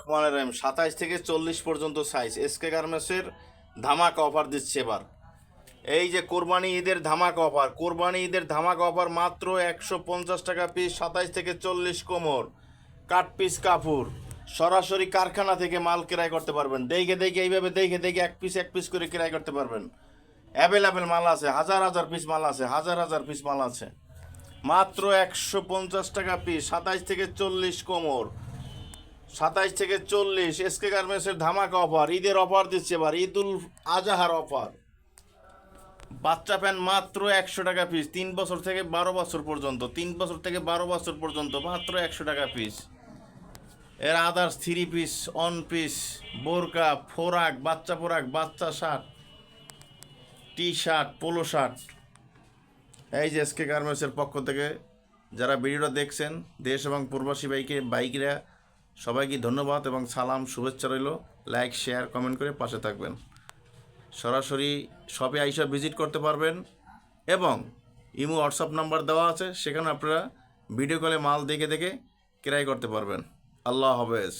রহমানির রহিম 27 থেকে 40 পর্যন্ত সাইজ এসকে গার্মেন্টসের ধামাকা অফার দিচ্ছে এবার। এই যে কোরবানি ঈদের ধামাকা অফার, কোরবানি ঈদের ধামাকা অফার মাত্র 150 টাকা পিস, 27 থেকে 40 কোমর কাট পিস কাপড়। সরাসরি কারখানা থেকে মাল ক্রয় করতে পারবেন, দেখে দেখে এইভাবে দেখে দেখে এক পিস করে ক্রয় করতে পারবেন। অ্যাভেলেবেল মাল আছে, হাজার হাজার পিস মাল আছে, হাজার হাজার পিস মাল আছে। মাত্র 150 টাকা পিস, 27 থেকে 40 কোমর, 27 থেকে 40 এসকে গার্মেন্টসের ধামাকা অফার, ঈদের অফার দিচ্ছে এবার, ঈদুল আজহার অফার। বাচ্চা প্যান্ট মাত্র 100 টাকা পিস, 3 বছর থেকে 12 বছর পর্যন্ত, 3 বছর থেকে 12 বছর পর্যন্ত মাত্র 100 টাকা পিস। এর আদার্স 3 পিস, অন পিস, বোরকা, ফোরাক, বাচ্চা পোরাক, বাচ্চা shirt, T shirt, polo shirt. এই যে এসকে গার্মেন্টসের পক্ষ থেকে যারা ভিডিওটা দেখছেন, দেশ এবং প্রবাসী বাইকরা সবাইকে ধন্যবাদ এবং সালাম, শুভেচ্ছা রইল। লাইক, শেয়ার, কমেন্ট করে পাশে থাকবেন। সরাসরি শপে আইসা ভিজিট করতে পারবেন এবং ইমো হোয়াটসঅ্যাপ নাম্বার দেওয়া আছে, সেখানে আপনারা ভিডিও কলে মাল দেখে দেখে ক্রয় করতে পারবেন। আল্লাহ হাফেজ।